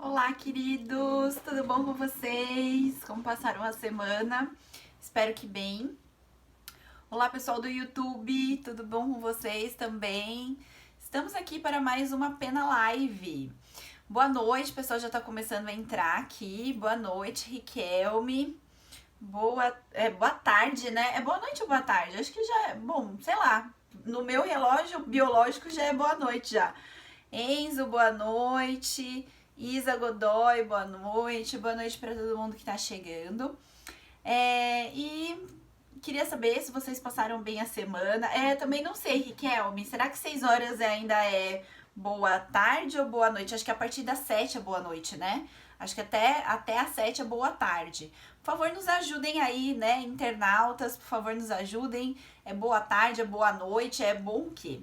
Olá, queridos! Tudo bom com vocês? Como passaram a semana? Espero que bem. Olá, pessoal do YouTube, tudo bom com vocês também? Estamos aqui para mais uma Pena Live. Boa noite, o pessoal já está começando a entrar aqui. Boa noite, Riquelme. Boa tarde, né? É boa noite ou boa tarde? Acho que já é, bom, sei lá. No meu relógio biológico já é boa noite já. Enzo, boa noite. Isa Godoy, boa noite para todo mundo que está chegando. E queria saber se vocês passaram bem a semana. Também não sei, Riquelme, será que 6 horas ainda é boa tarde ou boa noite? Acho que a partir das 7 é boa noite, né? Acho que até às 7 é boa tarde. Por favor, nos ajudem aí, né, internautas, por favor, nos ajudem. É boa tarde, é boa noite, é bom o quê?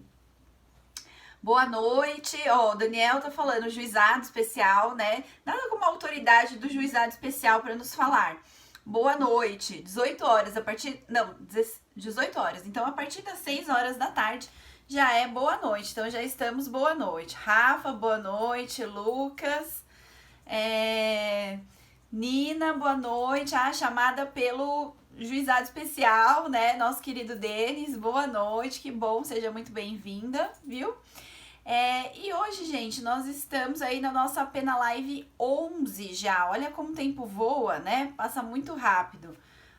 Boa noite, o Daniel tá falando juizado especial, né? Nada como a autoridade do juizado especial para nos falar. Boa noite, 18 horas, 18 horas. Então, a partir das 6 horas da tarde já é boa noite. Então, já estamos boa noite. Rafa, boa noite. Lucas, Nina, boa noite. Chamada pelo juizado especial, né? Nosso querido Denis, boa noite. Que bom, seja muito bem-vinda, viu? E hoje, gente, nós estamos aí na nossa Pena Live 11 já. Olha como o tempo voa, né? Passa muito rápido.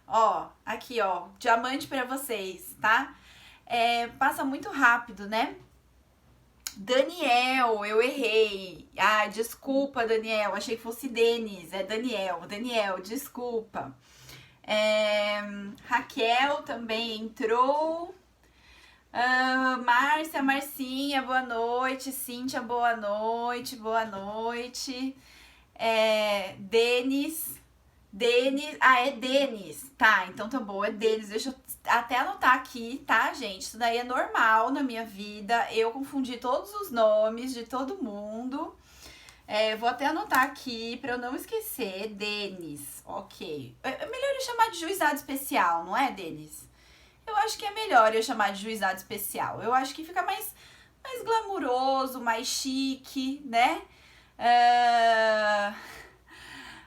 Ó, aqui, ó, diamante pra vocês, tá? Passa muito rápido, né? Daniel, eu errei. Desculpa, Daniel. Achei que fosse Denis. É Daniel. Daniel, desculpa. Raquel também entrou. Márcia, Marcinha, boa noite. Cíntia, boa noite. Boa noite. Denis. É Denis. Tá, então tá bom, é Denis. Deixa eu até anotar aqui, tá, gente? Isso daí é normal na minha vida. Eu confundi todos os nomes de todo mundo. Vou até anotar aqui pra eu não esquecer. Denis, ok. É melhor eu chamar de juizado especial, não é, Denis? Eu acho que é melhor eu chamar de juizado especial. Eu acho que fica mais glamuroso, mais chique, né?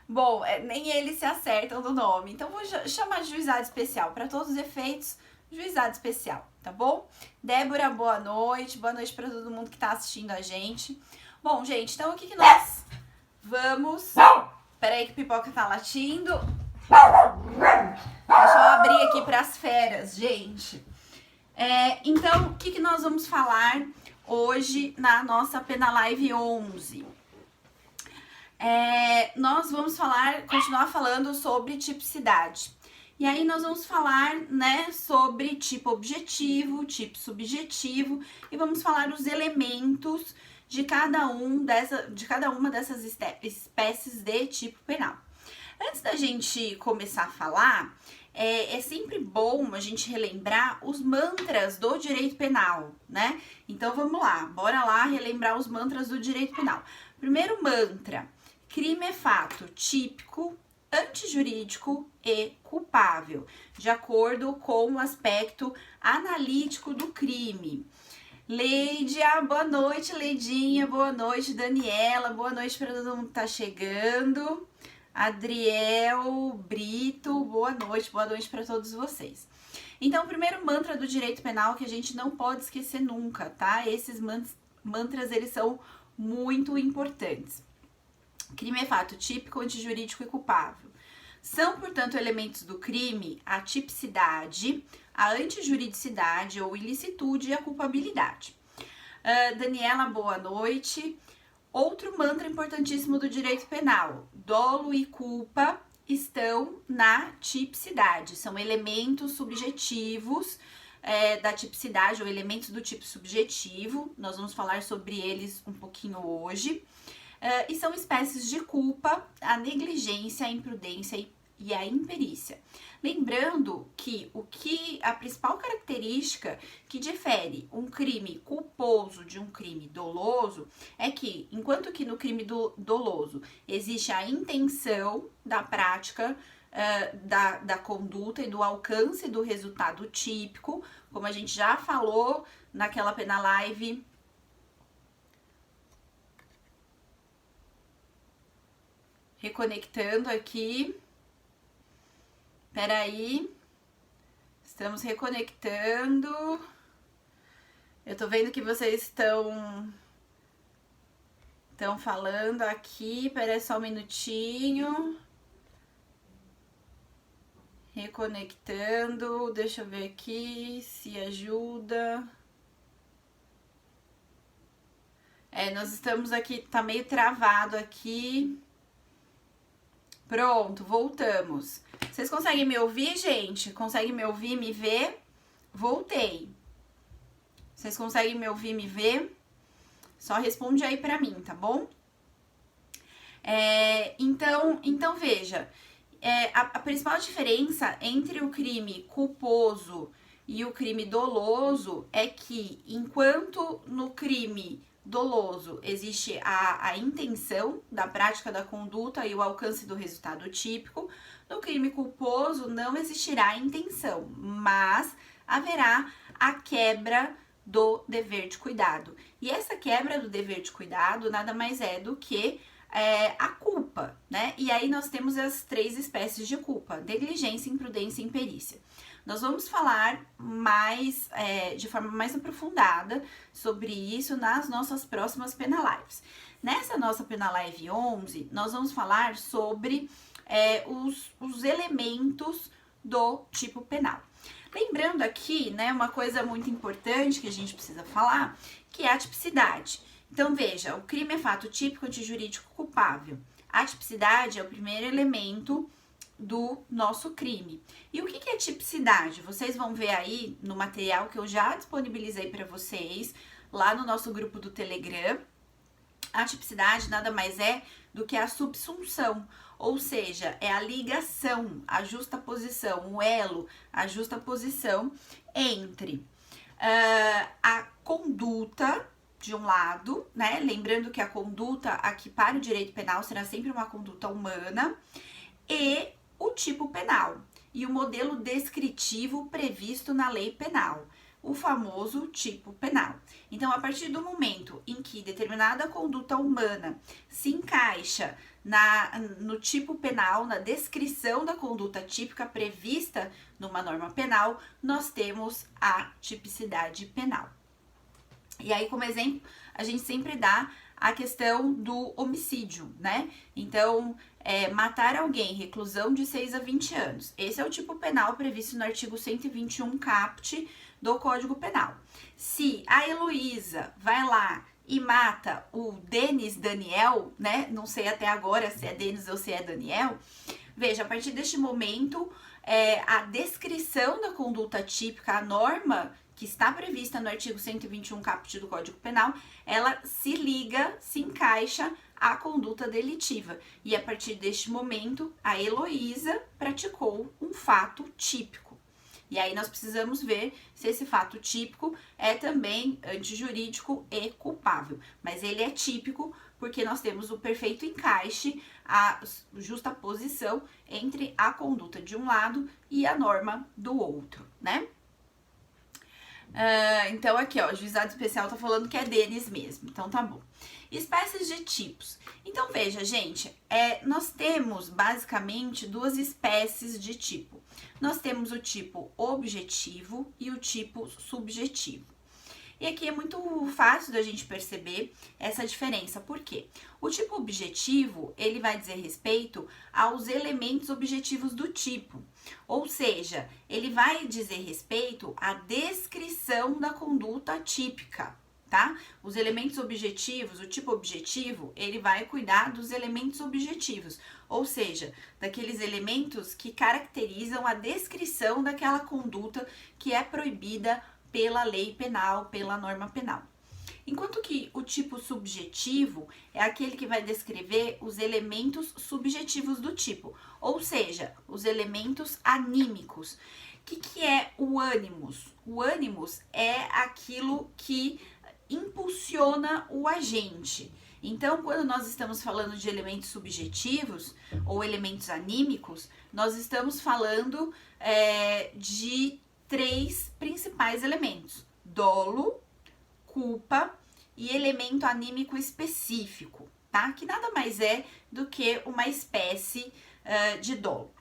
Bom, nem eles se acertam do nome. Então, vou chamar de juizado especial. Para todos os efeitos, juizado especial, tá bom? Débora, boa noite. Boa noite para todo mundo que tá assistindo a gente. Bom, gente, então o que nós vamos... Peraí que Pipoca tá latindo. Deixa eu abrir aqui para as feras, gente. Então, o que nós vamos falar hoje na nossa Pena Live 11? Nós vamos continuar falando sobre tipicidade. E aí nós vamos falar, né, sobre tipo objetivo, tipo subjetivo e vamos falar os elementos de cada uma dessas espécies de tipo penal. Antes da gente começar a falar, é sempre bom a gente relembrar os mantras do direito penal, né? Então vamos lá, bora lá relembrar os mantras do direito penal. Primeiro mantra: crime é fato típico, antijurídico e culpável, de acordo com o aspecto analítico do crime. Leidia, boa noite, Leidinha, boa noite, Daniela, boa noite para todo mundo que tá chegando. Adriel, Brito, boa noite para todos vocês. Então, o primeiro mantra do direito penal que a gente não pode esquecer nunca, tá? Esses mantras, eles são muito importantes. Crime é fato típico, antijurídico e culpável. São, portanto, elementos do crime a tipicidade, a antijuridicidade ou ilicitude e a culpabilidade. Daniela, boa noite. Outro mantra importantíssimo do direito penal: dolo e culpa estão na tipicidade. São elementos subjetivos da tipicidade ou elementos do tipo subjetivo. Nós vamos falar sobre eles um pouquinho hoje. E são espécies de culpa, a negligência, a imprudência e a imperícia. Lembrando que a principal característica que difere um crime culposo de um crime doloso é que, enquanto que no crime doloso existe a intenção da prática da conduta e do alcance do resultado típico, como a gente já falou naquela Pena Live reconectando aqui. Peraí. Estamos reconectando. Eu tô vendo que vocês estão falando aqui. Peraí só um minutinho. Reconectando. Deixa eu ver aqui se ajuda. Nós estamos aqui, tá meio travado aqui. Pronto, voltamos. Vocês conseguem me ouvir, gente? Conseguem me ouvir, me ver? Voltei. Vocês conseguem me ouvir, me ver? Só responde aí pra mim, tá bom? Então veja, a principal diferença entre o crime culposo e o crime doloso é que, enquanto no crime doloso existe a intenção da prática da conduta e o alcance do resultado típico, no crime culposo não existirá a intenção, mas haverá a quebra do dever de cuidado. E essa quebra do dever de cuidado nada mais é do que a culpa, né? E aí nós temos as 3 espécies de culpa: negligência, imprudência e imperícia. Nós vamos falar mais, de forma mais aprofundada sobre isso nas nossas próximas Penalives. Nessa nossa Penalive 11, nós vamos falar sobre os elementos do tipo penal. Lembrando aqui, né, uma coisa muito importante que a gente precisa falar, que é a tipicidade. Então, veja, o crime é fato típico antijurídico culpável. A tipicidade é o primeiro elemento do nosso crime. E o que é tipicidade? Vocês vão ver aí no material que eu já disponibilizei para vocês lá no nosso grupo do Telegram. A tipicidade nada mais é do que a subsunção, ou seja, é a ligação, a justaposição, o elo, a justaposição entre a conduta de um lado, né? Lembrando que a conduta aqui para o direito penal será sempre uma conduta humana, e o tipo penal e o modelo descritivo previsto na lei penal, o famoso tipo penal. Então, a partir do momento em que determinada conduta humana se encaixa no tipo penal, na descrição da conduta típica prevista numa norma penal, nós temos a tipicidade penal. E aí, como exemplo, a gente sempre dá a questão do homicídio, né? Então, matar alguém, reclusão de 6 a 20 anos. Esse é o tipo penal previsto no artigo 121 caput do Código Penal. Se a Heloísa vai lá e mata o Denis Daniel, né? Não sei até agora se é Denis ou se é Daniel. Veja, a partir deste momento, a descrição da conduta típica, a norma que está prevista no artigo 121 caput do Código Penal, ela se liga, se encaixa à conduta delitiva. E a partir deste momento, a Heloísa praticou um fato típico. E aí nós precisamos ver se esse fato típico é também antijurídico e culpável. Mas ele é típico porque nós temos o perfeito encaixe, a justaposição entre a conduta de um lado e a norma do outro, né? Então aqui, ó, o juizado especial tá falando que é deles mesmo, então tá bom. Espécies de tipos. Então veja, gente, nós temos basicamente 2 espécies de tipo. Nós temos o tipo objetivo e o tipo subjetivo. E aqui é muito fácil da gente perceber essa diferença, por quê? O tipo objetivo, ele vai dizer respeito aos elementos objetivos do tipo, ou seja, ele vai dizer respeito à descrição da conduta típica, tá? Os elementos objetivos, o tipo objetivo, ele vai cuidar dos elementos objetivos, ou seja, daqueles elementos que caracterizam a descrição daquela conduta que é proibida pela lei penal, pela norma penal. Enquanto que o tipo subjetivo é aquele que vai descrever os elementos subjetivos do tipo, ou seja, os elementos anímicos. O que é o ânimos? O ânimos é aquilo que impulsiona o agente. Então, quando nós estamos falando de elementos subjetivos ou elementos anímicos, nós estamos falando de 3 principais elementos: dolo, culpa e elemento anímico específico, tá? Que nada mais é do que uma espécie de dolo.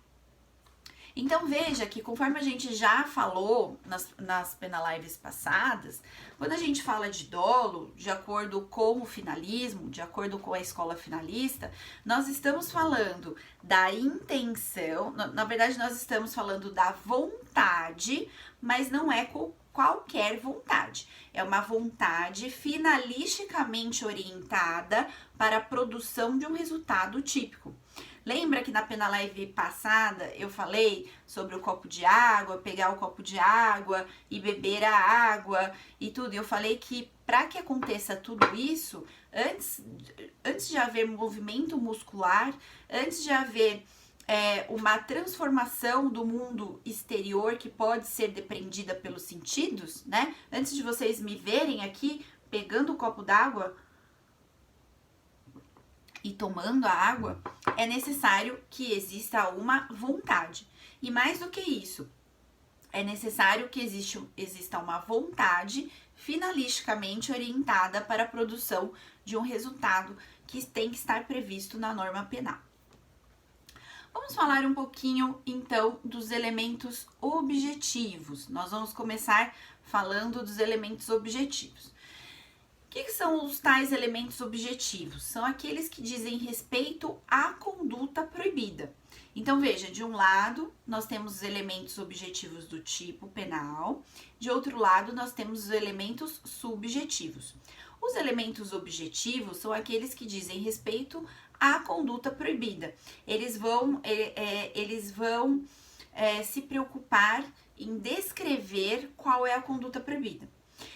Então veja que conforme a gente já falou nas Penalives passadas, quando a gente fala de dolo, de acordo com o finalismo, de acordo com a escola finalista, nós estamos falando da intenção, na verdade nós estamos falando da vontade, mas não é qualquer vontade. É uma vontade finalisticamente orientada para a produção de um resultado típico. Lembra que na Penalive passada eu falei sobre o copo de água, pegar o copo de água e beber a água e tudo? Eu falei que para que aconteça tudo isso, antes de haver movimento muscular, antes de haver uma transformação do mundo exterior que pode ser depreendida pelos sentidos, né? Antes de vocês me verem aqui pegando o copo d'água e tomando a água, é necessário que exista uma vontade. E mais do que isso, é necessário que exista uma vontade finalisticamente orientada para a produção de um resultado que tem que estar previsto na norma penal. Vamos falar um pouquinho, então, dos elementos objetivos. Nós vamos começar falando dos elementos objetivos. O que são os tais elementos objetivos? São aqueles que dizem respeito à conduta proibida. Então, veja, de um lado, nós temos os elementos objetivos do tipo penal, de outro lado, nós temos os elementos subjetivos. Os elementos objetivos são aqueles que dizem respeito à conduta proibida. Eles vão se preocupar em descrever qual é a conduta proibida.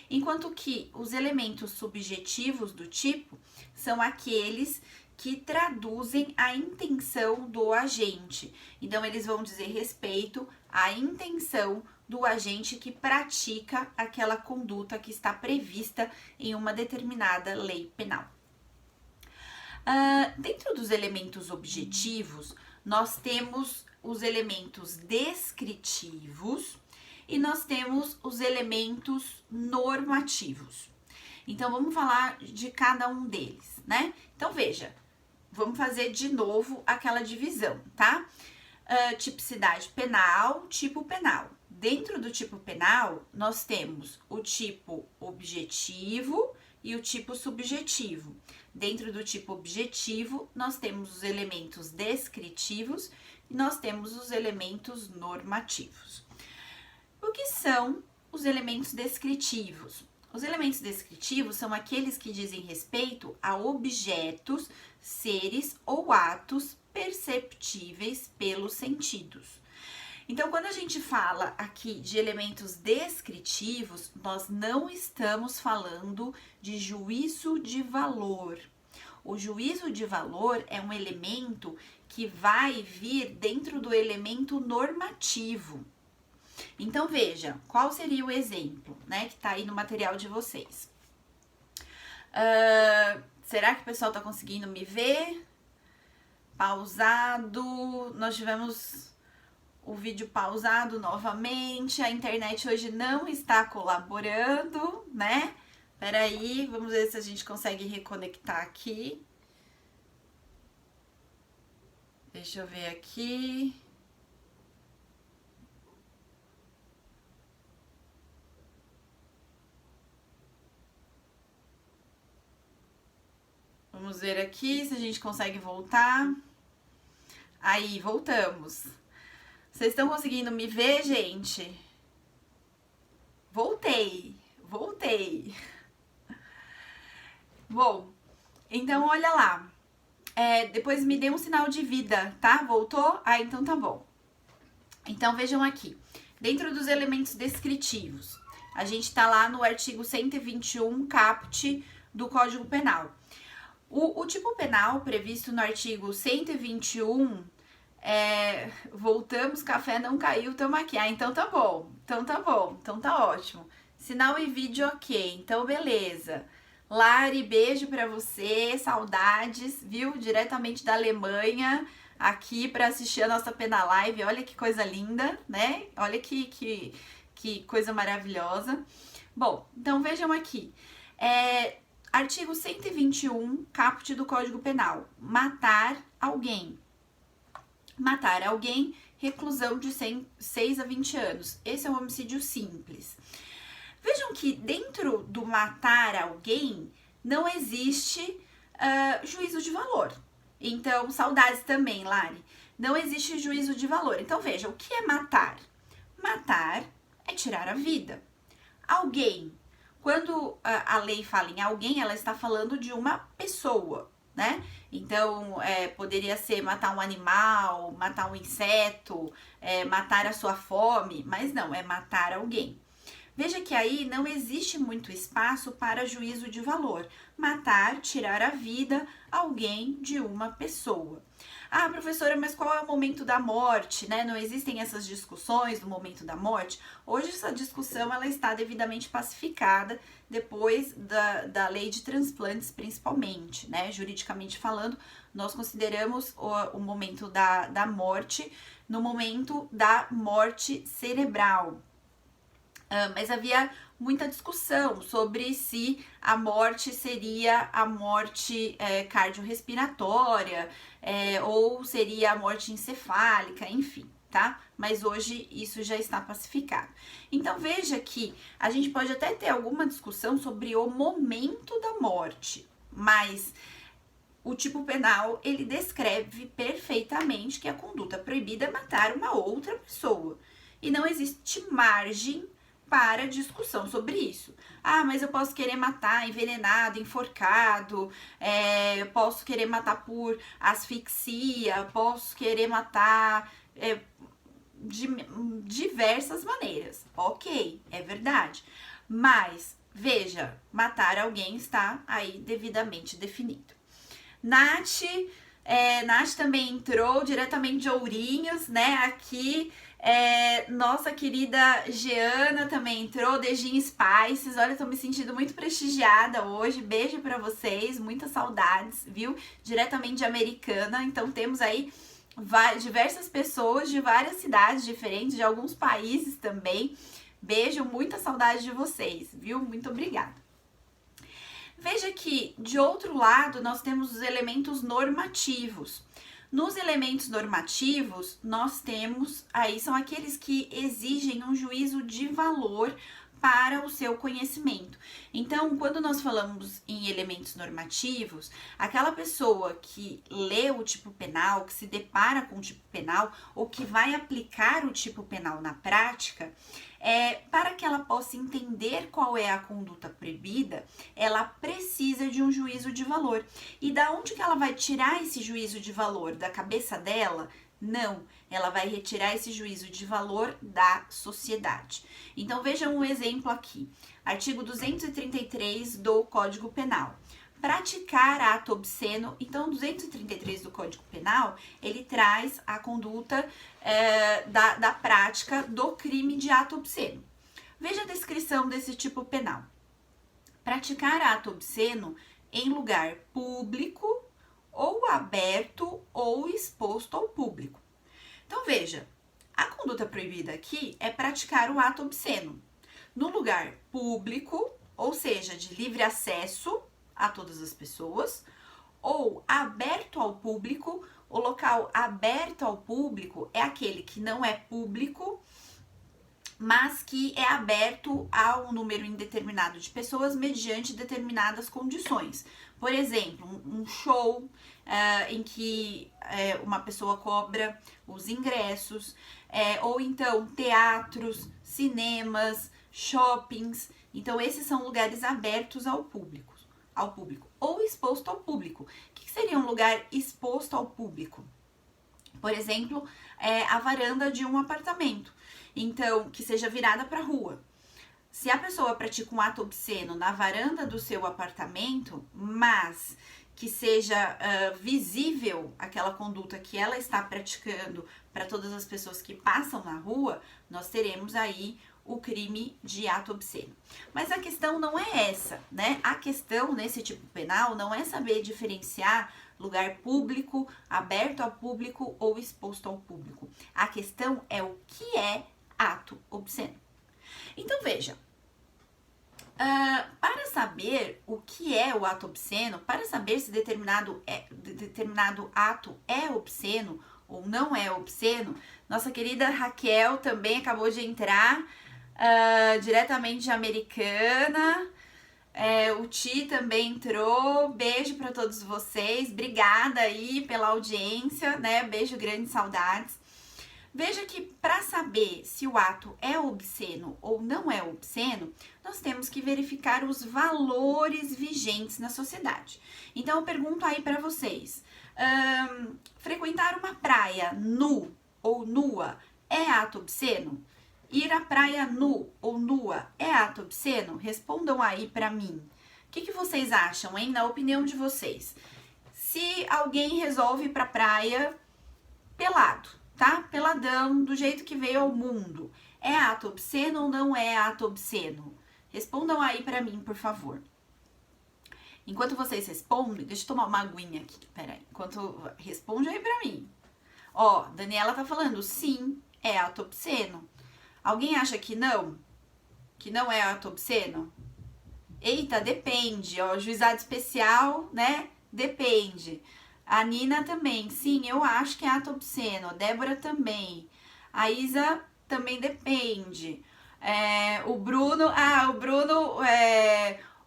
Enquanto que os elementos subjetivos do tipo são aqueles que traduzem a intenção do agente. Então, eles vão dizer respeito à intenção do agente que pratica aquela conduta que está prevista em uma determinada lei penal. Dentro dos elementos objetivos, nós temos os elementos descritivos e nós temos os elementos normativos. Então, vamos falar de cada um deles, né? Então, veja, vamos fazer de novo aquela divisão, tá? Tipicidade penal, tipo penal. Dentro do tipo penal, nós temos o tipo objetivo e o tipo subjetivo. Dentro do tipo objetivo, nós temos os elementos descritivos e nós temos os elementos normativos. O que são os elementos descritivos? Os elementos descritivos são aqueles que dizem respeito a objetos, seres ou atos perceptíveis pelos sentidos. Então, quando a gente fala aqui de elementos descritivos, nós não estamos falando de juízo de valor. O juízo de valor é um elemento que vai vir dentro do elemento normativo. Então, veja, qual seria o exemplo, né, que tá aí no material de vocês? Será que o pessoal tá conseguindo me ver? Pausado, nós tivemos o vídeo pausado novamente, a internet hoje não está colaborando, né? Peraí, vamos ver se a gente consegue reconectar aqui. Deixa eu ver aqui. Vamos ver aqui se a gente consegue voltar. Aí, voltamos. Vocês estão conseguindo me ver, gente? Voltei. Bom, então olha lá. Depois me dê um sinal de vida, tá? Voltou? Ah, então tá bom. Então vejam aqui. Dentro dos elementos descritivos, a gente tá lá no artigo 121, caput do Código Penal. O tipo penal previsto no artigo 121, voltamos, café não caiu, tamo aqui. Ah, então tá bom, então tá ótimo. Sinal e vídeo ok, então beleza. Lari, beijo pra você, saudades, viu? Diretamente da Alemanha, aqui pra assistir a nossa Penalive. Olha que coisa linda, né? Olha que coisa maravilhosa. Bom, então vejam aqui. Artigo 121, caput do Código Penal. Matar alguém. Matar alguém, reclusão de 6 a 20 anos. Esse é um homicídio simples. Vejam que dentro do matar alguém não existe juízo de valor. Então, saudades também, Lari. Não existe juízo de valor. Então, veja, o que é matar? Matar é tirar a vida. Alguém, quando a lei fala em alguém, ela está falando de uma pessoa, né? Então, poderia ser matar um animal, matar um inseto, matar a sua fome, mas não, é matar alguém. Veja que aí não existe muito espaço para juízo de valor. Matar, tirar a vida, alguém de uma pessoa. Ah, professora, mas qual é o momento da morte, né? Não existem essas discussões do momento da morte? Hoje essa discussão ela está devidamente pacificada depois da lei de transplantes, principalmente, né? Juridicamente falando, nós consideramos o momento da morte no momento da morte cerebral. Mas havia muita discussão sobre se a morte seria a morte cardiorrespiratória ou seria a morte encefálica, enfim, tá? Mas hoje isso já está pacificado. Então veja que a gente pode até ter alguma discussão sobre o momento da morte, mas o tipo penal ele descreve perfeitamente que a conduta proibida é matar uma outra pessoa e não existe margem para discussão sobre isso. Ah, mas eu posso querer matar envenenado, enforcado, posso querer matar por asfixia, posso querer matar de diversas maneiras. Ok, é verdade. Mas, veja, matar alguém está aí devidamente definido. Nath também entrou diretamente de Ourinhos, né, aqui. Nossa querida Jeana também entrou, Dejin Spices, olha, tô me sentindo muito prestigiada hoje, beijo pra vocês, muitas saudades, viu, diretamente de Americana, então temos aí diversas pessoas de várias cidades diferentes, de alguns países também, beijo, muita saudade de vocês, viu, muito obrigada. Veja que, de outro lado, nós temos os elementos normativos. Nos elementos normativos, nós temos, aí são aqueles que exigem um juízo de valor para o seu conhecimento. Então, quando nós falamos em elementos normativos, aquela pessoa que lê o tipo penal, que se depara com o tipo penal ou que vai aplicar o tipo penal na prática, para que ela possa entender qual é a conduta proibida, ela precisa de um juízo de valor. E da onde que ela vai tirar esse juízo de valor? Da cabeça dela? Não, ela vai retirar esse juízo de valor da sociedade. Então vejam um exemplo aqui, artigo 233 do Código Penal. Praticar ato obsceno, então 233 do Código Penal, ele traz a conduta da prática do crime de ato obsceno. Veja a descrição desse tipo penal. Praticar ato obsceno em lugar público ou aberto ou exposto ao público. Então veja, a conduta proibida aqui é praticar o ato obsceno no lugar público, ou seja, de livre acesso a todas as pessoas, ou aberto ao público. O local aberto ao público é aquele que não é público, mas que é aberto a um número indeterminado de pessoas mediante determinadas condições. Por exemplo, um show em que uma pessoa cobra os ingressos, ou então teatros, cinemas, shoppings. Então, esses são lugares abertos ao público, ou exposto ao público. O que seria um lugar exposto ao público? Por exemplo, a varanda de um apartamento, então, que seja virada para a rua. Se a pessoa pratica um ato obsceno na varanda do seu apartamento, mas que seja visível aquela conduta que ela está praticando para todas as pessoas que passam na rua, nós teremos aí o crime de ato obsceno. Mas a questão não é essa, né? A questão nesse tipo penal não é saber diferenciar lugar público, aberto ao público ou exposto ao público. A questão é o que é ato obsceno. Então veja, Para saber o que é o ato obsceno, para saber se determinado ato é obsceno ou não é obsceno, nossa querida Raquel também acabou de entrar diretamente de Americana. O Ti também entrou. Beijo para todos vocês. Obrigada aí pela audiência, né? Beijo grande, saudades. Veja que para saber se o ato é obsceno ou não é obsceno, nós temos que verificar os valores vigentes na sociedade. Então eu pergunto aí para vocês, frequentar uma praia nu ou nua é ato obsceno? Ir à praia nu ou nua é ato obsceno? Respondam aí para mim. O que vocês acham, hein? Na opinião de vocês. Se alguém resolve ir pra praia pelado, tá? Peladão, do jeito que veio ao mundo, é ato obsceno ou não é ato obsceno? Respondam aí pra mim, por favor. Enquanto vocês respondem, deixa eu tomar uma aguinha aqui, peraí. Responde aí pra mim. Ó, Daniela tá falando, sim, é ato obsceno. Alguém acha que não? Que não é ato obsceno? Eita, depende, ó, juizado especial, né? Depende. A Nina também, sim, eu acho que é ato obsceno. Débora também. A Isa também depende. O Bruno,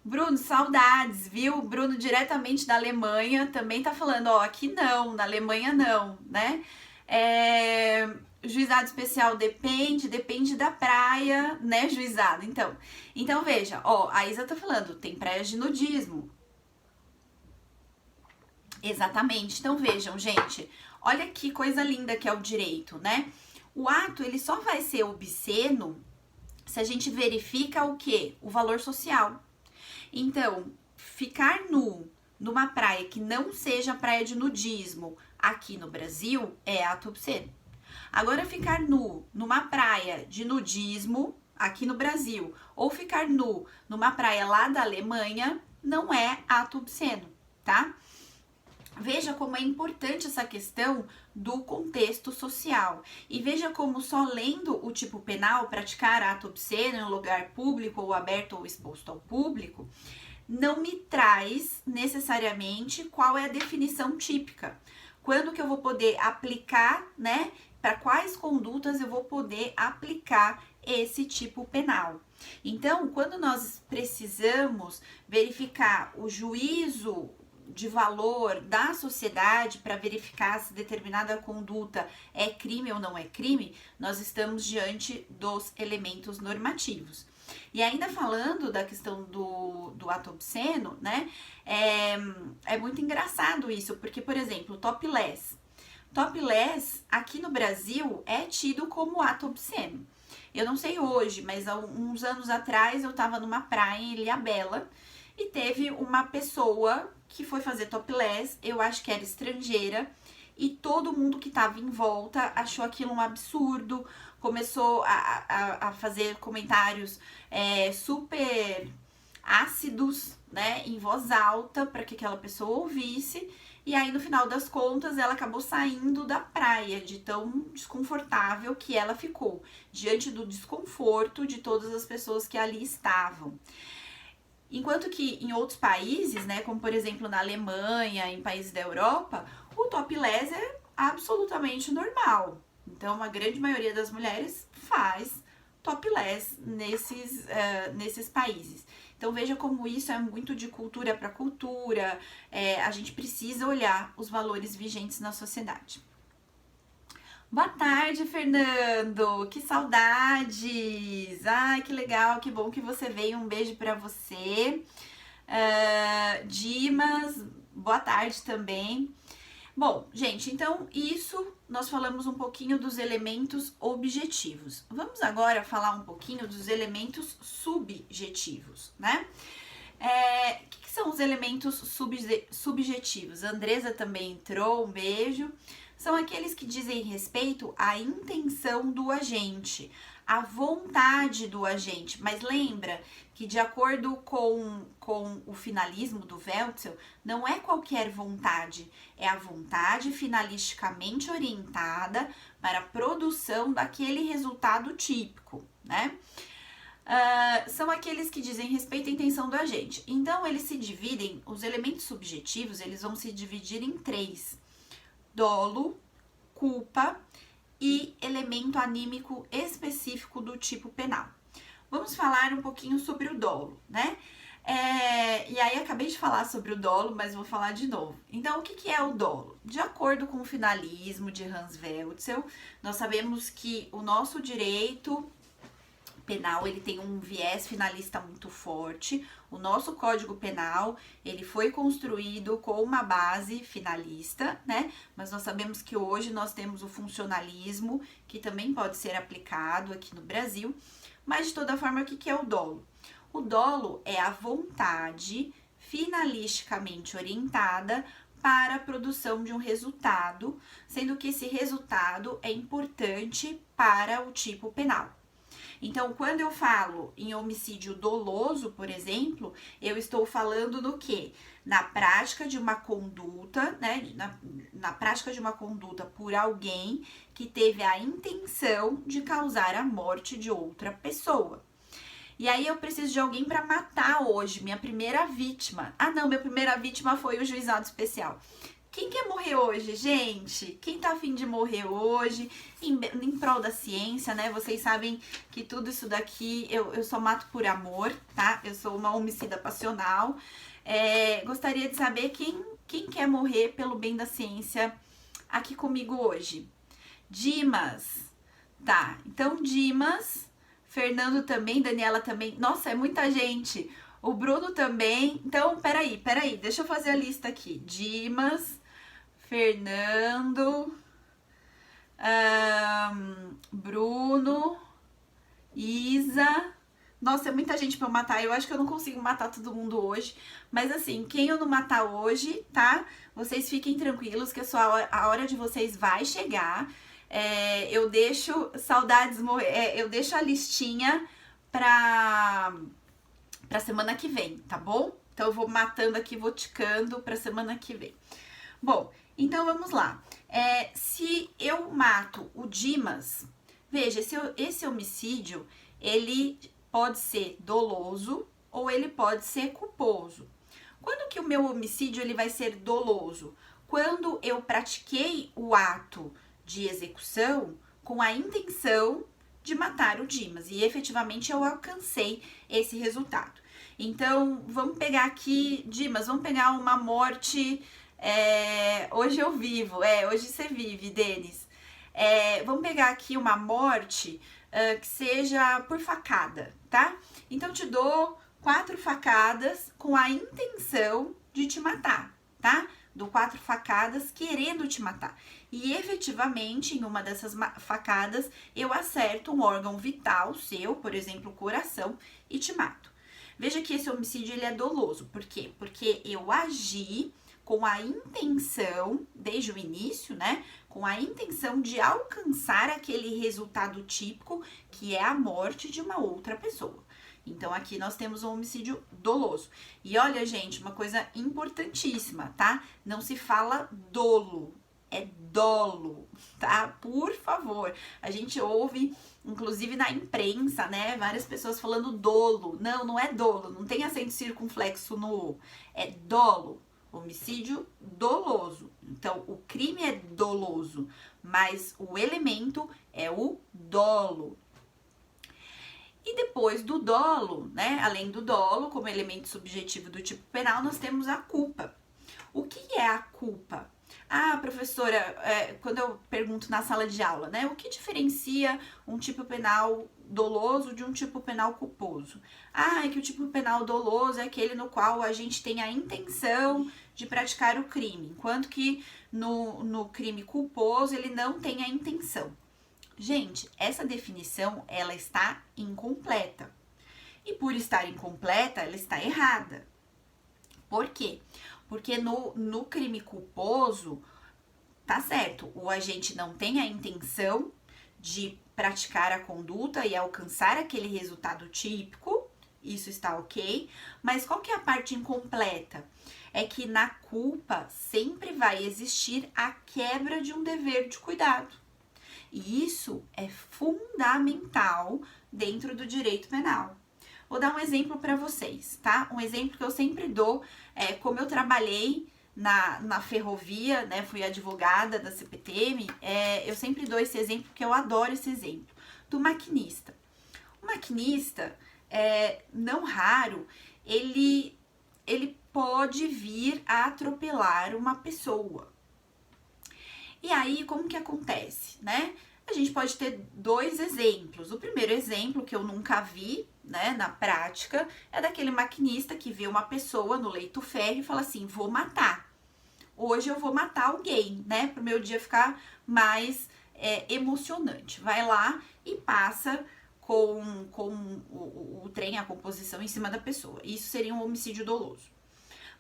Bruno, saudades, viu? O Bruno diretamente da Alemanha também tá falando, ó, aqui não, na Alemanha não, né? Juizado especial depende da praia, né, juizado? Então veja, ó, a Isa tá falando, tem praias de nudismo. Exatamente. Então vejam, gente, olha que coisa linda que é o direito, né? O ato, ele só vai ser obsceno se a gente verifica o quê? O valor social. Então, ficar nu numa praia que não seja praia de nudismo aqui no Brasil é ato obsceno. Agora, ficar nu numa praia de nudismo aqui no Brasil ou ficar nu numa praia lá da Alemanha não é ato obsceno, tá? Veja como é importante essa questão do contexto social. E veja como só lendo o tipo penal, praticar ato obsceno em um lugar público ou aberto ou exposto ao público, não me traz necessariamente qual é a definição típica. Quando que eu vou poder aplicar, né? Para quais condutas eu vou poder aplicar esse tipo penal. Então, quando nós precisamos verificar o juízo de valor da sociedade para verificar se determinada conduta é crime ou não é crime, nós estamos diante dos elementos normativos. E ainda falando da questão do ato obsceno, né, é muito engraçado isso, porque, por exemplo, topless. Topless, aqui no Brasil, é tido como ato obsceno. Eu não sei hoje, mas há uns anos atrás eu estava numa praia em Ilhabela e teve uma pessoa que foi fazer topless, eu acho que era estrangeira, e todo mundo que estava em volta achou aquilo um absurdo, começou a fazer comentários super ácidos, né, em voz alta, para que aquela pessoa ouvisse, e aí no final das contas ela acabou saindo da praia, de tão desconfortável que ela ficou, diante do desconforto de todas as pessoas que ali estavam. Enquanto que em outros países, né, como por exemplo na Alemanha, em países da Europa, o topless é absolutamente normal. Então, a grande maioria das mulheres faz topless nesses países. Então, veja como isso é muito de cultura para cultura. A gente precisa olhar os valores vigentes na sociedade. Boa tarde, Fernando! Que saudades! Ai, que legal, que bom que você veio. Um beijo pra você. Dimas, boa tarde também. Bom, gente, então isso nós falamos um pouquinho dos elementos objetivos. Vamos agora falar um pouquinho dos elementos subjetivos, né? O que são os elementos subjetivos? A Andresa também entrou, um beijo. São aqueles que dizem respeito à intenção do agente, à vontade do agente. Mas lembra que, de acordo com o finalismo do Welzel, não é qualquer vontade, é a vontade finalisticamente orientada para a produção daquele resultado típico, né? são aqueles que dizem respeito à intenção do agente. Então, eles se dividem, os elementos subjetivos, eles vão se dividir em 3. Dolo, culpa e elemento anímico específico do tipo penal. Vamos falar um pouquinho sobre o dolo, né? E aí, acabei de falar sobre o dolo, mas vou falar de novo. Então, o que é o dolo? De acordo com o finalismo de Hans Welzel, nós sabemos que o nosso direito penal, ele tem um viés finalista muito forte. O nosso Código Penal, ele foi construído com uma base finalista, né? Mas nós sabemos que hoje nós temos o funcionalismo, que também pode ser aplicado aqui no Brasil. Mas, de toda forma, o que é o dolo? O dolo é a vontade finalisticamente orientada para a produção de um resultado, sendo que esse resultado é importante para o tipo penal. Então, quando eu falo em homicídio doloso, por exemplo, eu estou falando no quê? Na prática de uma conduta, né? Na prática de uma conduta por alguém que teve a intenção de causar a morte de outra pessoa. E aí eu preciso de alguém para matar hoje, minha primeira vítima. Ah, não, minha primeira vítima foi o juizado especial. Quem quer morrer hoje, gente? Quem tá afim de morrer hoje, em prol da ciência, né? Vocês sabem que tudo isso daqui eu só mato por amor, tá? Eu sou uma homicida passional. Gostaria de saber quem quer morrer pelo bem da ciência aqui comigo hoje. Dimas. Tá, então Dimas, Fernando também, Daniela também. Nossa, é muita gente. O Bruno também. Então, peraí, deixa eu fazer a lista aqui. Dimas, Fernando, Bruno, Isa. Nossa, é muita gente pra eu matar. Eu acho que eu não consigo matar todo mundo hoje. Mas assim, quem eu não matar hoje, tá? Vocês fiquem tranquilos que a hora de vocês vai chegar. Eu deixo saudades morrer. Eu deixo a listinha pra semana que vem, tá bom? Então eu vou matando aqui, vou ticando pra semana que vem. Bom, então vamos lá. Se eu mato o Dimas, veja, esse homicídio, ele pode ser doloso ou ele pode ser culposo. Quando que o meu homicídio ele vai ser doloso? Quando eu pratiquei o ato de execução com a intenção de matar o Dimas e efetivamente eu alcancei esse resultado. Então, vamos pegar aqui, Dimas, vamos pegar uma morte, hoje eu vivo, hoje você vive, Denis. Vamos pegar aqui uma morte que seja por facada, tá? Então, eu te dou 4 facadas com a intenção de te matar, tá? Dou 4 facadas querendo te matar. E efetivamente, em uma dessas facadas, eu acerto um órgão vital seu, por exemplo, o coração, e te mato. Veja que esse homicídio ele é doloso. Por quê? Porque eu agi com a intenção, desde o início, né? Com a intenção de alcançar aquele resultado típico, que é a morte de uma outra pessoa. Então, aqui nós temos um homicídio doloso. E olha, gente, uma coisa importantíssima, tá? Não se fala dolo, é dolo, tá? Por favor. A gente ouve, inclusive na imprensa, né? Várias pessoas falando dolo. Não, não é dolo, não tem acento circunflexo no O. É dolo, homicídio doloso. Então, o crime é doloso, mas o elemento é o dolo. E depois do dolo, né, além do dolo, como elemento subjetivo do tipo penal, nós temos a culpa. O que é a culpa? Ah, professora, quando eu pergunto na sala de aula, né, o que diferencia um tipo penal doloso de um tipo penal culposo? Ah, é que o tipo penal doloso é aquele no qual a gente tem a intenção de praticar o crime, enquanto que no crime culposo ele não tem a intenção. Gente, essa definição, ela está incompleta. E por estar incompleta, ela está errada. Por quê? Porque no crime culposo, tá certo, o agente não tem a intenção de praticar a conduta e alcançar aquele resultado típico, isso está ok, mas qual que é a parte incompleta? É que na culpa sempre vai existir a quebra de um dever de cuidado. E isso é fundamental dentro do direito penal. Vou dar um exemplo para vocês, tá? Um exemplo que eu sempre dou, como eu trabalhei na ferrovia, né? Fui advogada da CPTM, eu sempre dou esse exemplo, porque eu adoro esse exemplo, do maquinista. O maquinista, não raro, ele pode vir a atropelar uma pessoa. E aí, como que acontece, né? A gente pode ter dois exemplos. O primeiro exemplo, que eu nunca vi, né, na prática, é daquele maquinista que vê uma pessoa no leito férreo e fala assim, vou matar. Hoje eu vou matar alguém, né, pro meu dia ficar mais emocionante. Vai lá e passa com o trem, a composição em cima da pessoa. Isso seria um homicídio doloso.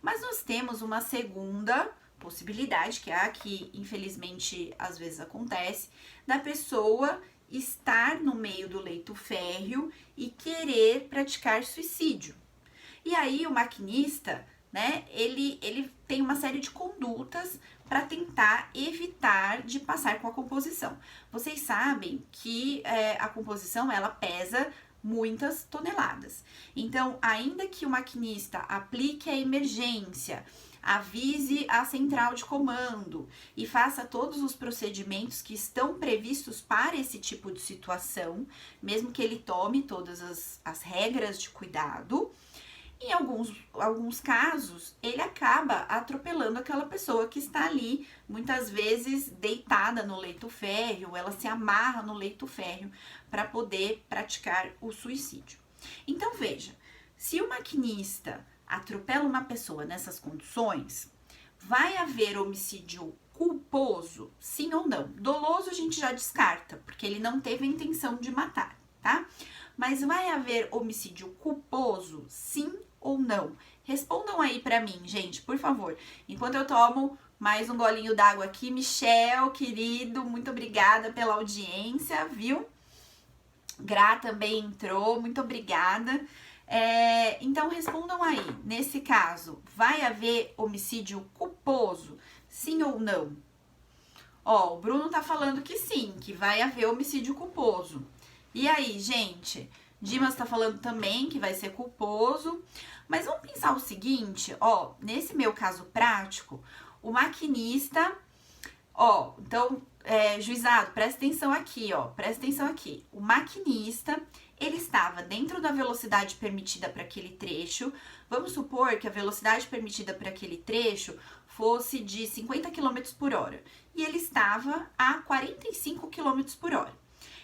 Mas nós temos uma segunda possibilidade, que é a que infelizmente às vezes acontece, da pessoa estar no meio do leito férreo e querer praticar suicídio. E aí o maquinista, né, ele tem uma série de condutas para tentar evitar de passar com a composição. Vocês sabem que a composição, ela pesa muitas toneladas. Então, ainda que o maquinista aplique a emergência, avise a central de comando e faça todos os procedimentos que estão previstos para esse tipo de situação, mesmo que ele tome todas as regras de cuidado, em alguns casos, ele acaba atropelando aquela pessoa que está ali, muitas vezes deitada no leito férreo, ela se amarra no leito férreo para poder praticar o suicídio. Então, veja, se o maquinista atropela uma pessoa nessas condições, vai haver homicídio culposo, sim ou não? Doloso a gente já descarta, porque ele não teve a intenção de matar, tá? Mas vai haver homicídio culposo, sim ou não? Respondam aí pra mim, gente, por favor. Enquanto eu tomo mais um golinho d'água aqui, Michel, querido, muito obrigada pela audiência, viu? Gra também entrou, muito obrigada. Então respondam aí, nesse caso, vai haver homicídio culposo, sim ou não? Ó, o Bruno tá falando que sim, que vai haver homicídio culposo. E aí, gente? Dimas tá falando também que vai ser culposo. Mas vamos pensar o seguinte, ó, nesse meu caso prático, o maquinista, ó, então, juizado, presta atenção aqui, ó, presta atenção aqui. O maquinista, ele estava dentro da velocidade permitida para aquele trecho. Vamos supor que a velocidade permitida para aquele trecho fosse de 50 km por hora. E ele estava a 45 km por hora.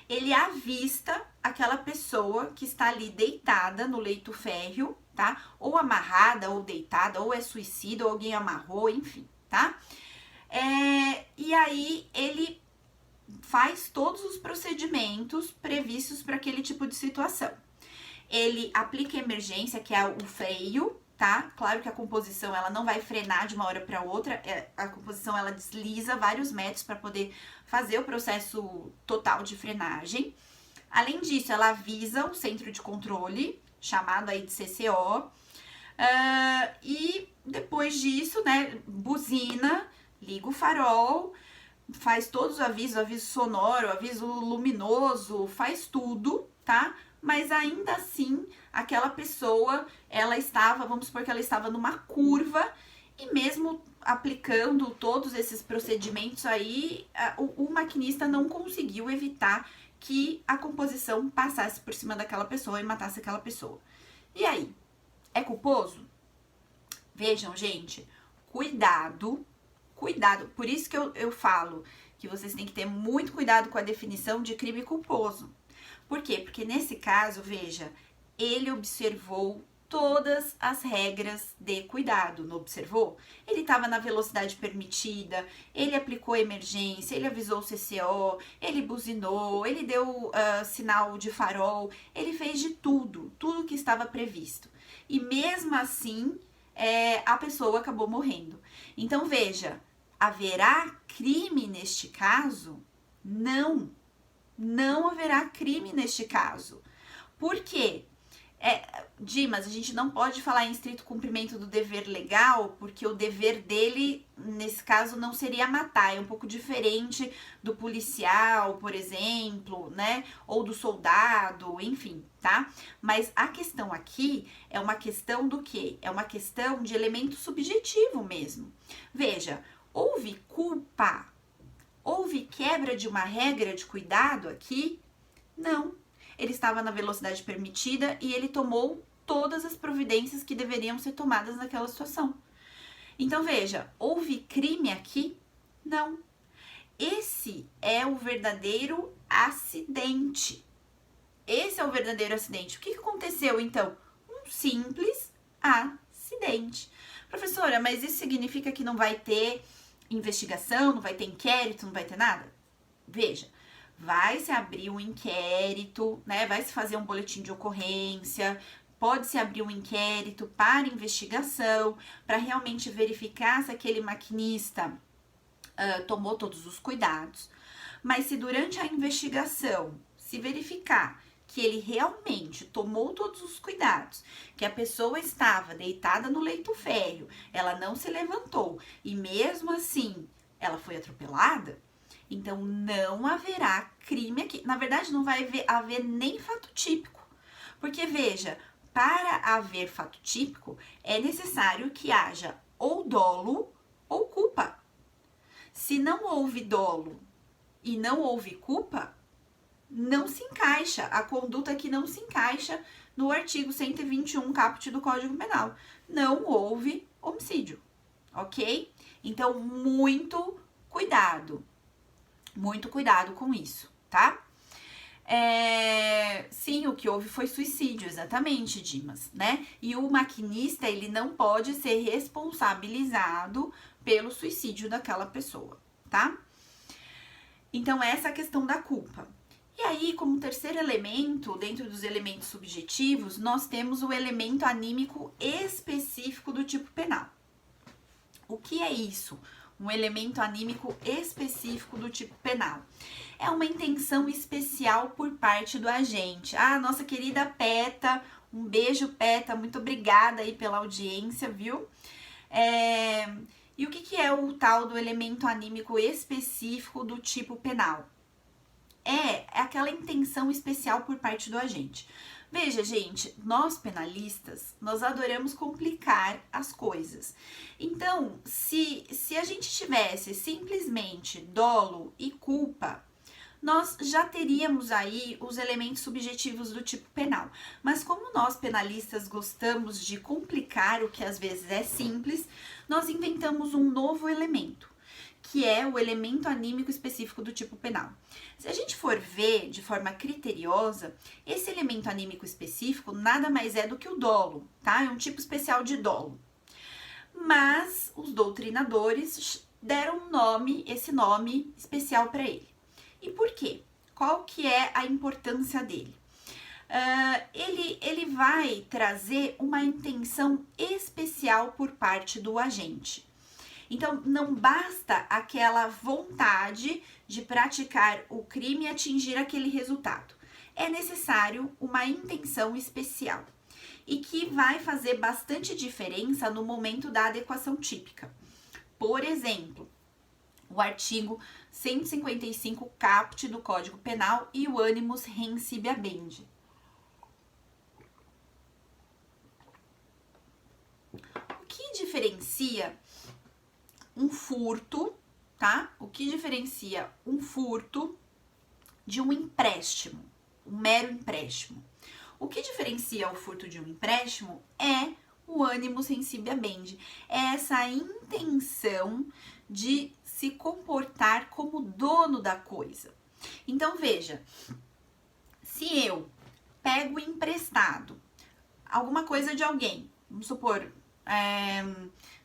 Ele avista aquela pessoa que está ali deitada no leito férreo, tá? Ou amarrada, ou deitada, ou é suicida, ou alguém amarrou, enfim, tá? E aí ele faz todos os procedimentos previstos para aquele tipo de situação. Ele aplica a emergência, que é o freio, tá? Claro que a composição, ela não vai frenar de uma hora para outra, a composição, ela desliza vários metros para poder fazer o processo total de frenagem. Além disso, ela avisa o centro de controle, chamado aí de CCO, e depois disso, né, buzina, liga o farol, faz todos os avisos, aviso sonoro, aviso luminoso, faz tudo, tá? Mas ainda assim, aquela pessoa, ela estava, vamos supor que ela estava numa curva, e mesmo aplicando todos esses procedimentos aí, o maquinista não conseguiu evitar que a composição passasse por cima daquela pessoa e matasse aquela pessoa. E aí, é culposo? Vejam, gente, cuidado, por isso que eu falo que vocês têm que ter muito cuidado com a definição de crime culposo. Por quê? Porque nesse caso, veja, ele observou todas as regras de cuidado, não observou? Ele estava na velocidade permitida, ele aplicou emergência, ele avisou o CCO, ele buzinou, ele deu sinal de farol, ele fez de tudo que estava previsto. E mesmo assim, a pessoa acabou morrendo. Então, veja, haverá crime neste caso? Não haverá crime neste caso. Por quê? Dimas, a gente não pode falar em estrito cumprimento do dever legal, porque o dever dele, nesse caso, não seria matar. É um pouco diferente do policial, por exemplo, né? Ou do soldado, enfim, tá? Mas a questão aqui é uma questão do quê? É uma questão de elemento subjetivo mesmo. Veja, houve culpa? Houve quebra de uma regra de cuidado aqui? Não. Ele estava na velocidade permitida e ele tomou todas as providências que deveriam ser tomadas naquela situação. Então, veja, houve crime aqui? Não. Esse é o verdadeiro acidente. Esse é o verdadeiro acidente. O que aconteceu, então? Um simples acidente. Professora, mas isso significa que não vai ter investigação, não vai ter inquérito, não vai ter nada? Veja, vai se abrir um inquérito, né? Vai se fazer um boletim de ocorrência, pode-se abrir um inquérito para investigação, para realmente verificar se aquele maquinista tomou todos os cuidados. Mas se durante a investigação se verificar que ele realmente tomou todos os cuidados, que a pessoa estava deitada no leito férreo, ela não se levantou e mesmo assim ela foi atropelada, então não haverá crime aqui. Na verdade, não vai haver nem fato típico. Porque, veja, para haver fato típico, é necessário que haja ou dolo ou culpa. Se não houve dolo e não houve culpa, não se encaixa. A conduta aqui não se encaixa no artigo 121 caput do Código Penal. Não houve homicídio, ok? Então, muito cuidado. Muito cuidado com isso, tá? Sim, o que houve foi suicídio, exatamente, Dimas, né? E o maquinista, ele não pode ser responsabilizado pelo suicídio daquela pessoa, tá? Então, essa é a questão da culpa. E aí, como terceiro elemento, dentro dos elementos subjetivos, nós temos o elemento anímico específico do tipo penal. O que é isso? Um elemento anímico específico do tipo penal. É uma intenção especial por parte do agente. Ah, nossa querida Peta, um beijo, Peta, muito obrigada aí pela audiência, viu? E o que é o tal do elemento anímico específico do tipo penal? É aquela intenção especial por parte do agente. Veja, gente, nós penalistas, nós adoramos complicar as coisas. Então, se a gente tivesse simplesmente dolo e culpa, nós já teríamos aí os elementos subjetivos do tipo penal. Mas como nós penalistas gostamos de complicar o que às vezes é simples, nós inventamos um novo elemento, que é o elemento anímico específico do tipo penal. Se a gente for ver de forma criteriosa, esse elemento anímico específico nada mais é do que o dolo, tá? É um tipo especial de dolo. Mas os doutrinadores deram esse nome especial para ele. E por quê? Qual que é a importância dele? Ele vai trazer uma intenção especial por parte do agente. Então, não basta aquela vontade de praticar o crime e atingir aquele resultado. É necessário uma intenção especial e que vai fazer bastante diferença no momento da adequação típica. Por exemplo, o artigo 155 caput do Código Penal e o animus reinsibe habendi. O que diferencia um furto, tá? O que diferencia um furto de um empréstimo, um mero empréstimo? O que diferencia o furto de um empréstimo é o animus reinsibe habendi, é essa intenção de se comportar como dono da coisa. Então, veja, se eu pego emprestado alguma coisa de alguém, vamos supor,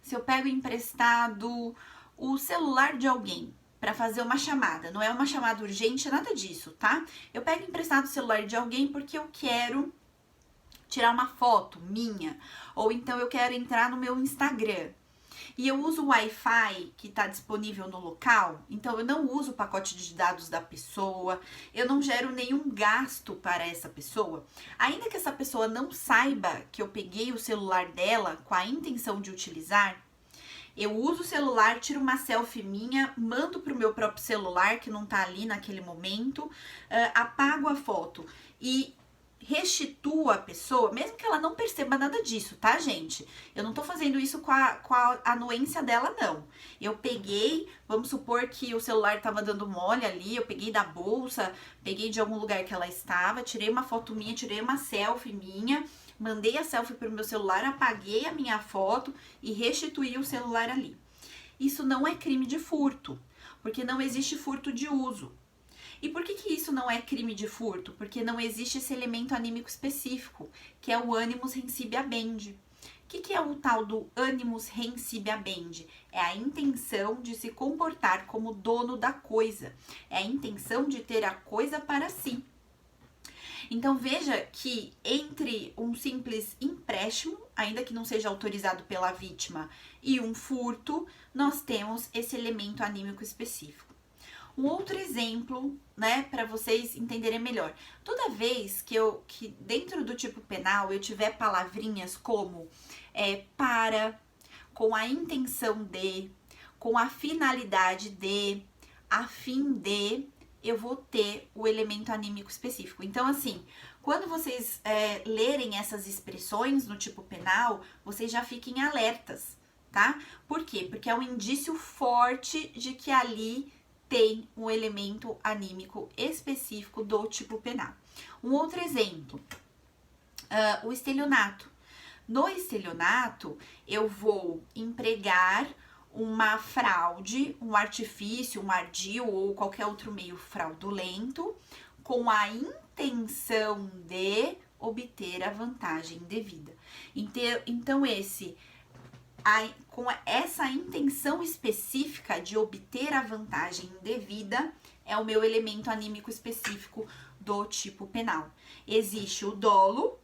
se eu pego emprestado o celular de alguém para fazer uma chamada, não é uma chamada urgente, nada disso, tá? Eu pego emprestado o celular de alguém porque eu quero tirar uma foto minha, ou então eu quero entrar no meu Instagram. e eu uso o Wi-Fi que está disponível no local, então eu não uso o pacote de dados da pessoa, eu não gero nenhum gasto para essa pessoa, ainda que essa pessoa não saiba que eu peguei o celular dela com a intenção de utilizar, eu uso o celular, tiro uma selfie minha, mando pro meu próprio celular, que não tá ali naquele momento, apago a foto e restituo a pessoa, mesmo que ela não perceba nada disso, tá, gente? Eu não tô fazendo isso com a anuência dela, não. Eu peguei, vamos supor que o celular tava dando mole ali, eu peguei da bolsa, peguei de algum lugar que ela estava, tirei uma foto minha, tirei uma selfie minha, mandei a selfie pro meu celular, apaguei a minha foto e restituí o celular ali. Isso não é crime de furto, porque não existe furto de uso. E por que isso não é crime de furto? Porque não existe esse elemento anímico específico, que é o animus rensibi habendi. O que é o tal do animus rensibi habendi? É a intenção de se comportar como dono da coisa. É a intenção de ter a coisa para si. Então veja que entre um simples empréstimo, ainda que não seja autorizado pela vítima, e um furto, nós temos esse elemento anímico específico. Um outro exemplo, né, para vocês entenderem melhor. Toda vez que dentro do tipo penal eu tiver palavrinhas como para, com a intenção de, com a finalidade de, a fim de, eu vou ter o elemento anímico específico. Então, assim, quando vocês lerem essas expressões no tipo penal, vocês já fiquem alertas, tá? Por quê? Porque é um indício forte de que ali tem um elemento anímico específico do tipo penal. Um outro exemplo, o estelionato. No estelionato, eu vou empregar uma fraude, um artifício, um ardil ou qualquer outro meio fraudulento com a intenção de obter a vantagem indevida. Então com essa intenção específica de obter a vantagem indevida é o meu elemento anímico específico do tipo penal. Existe o dolo,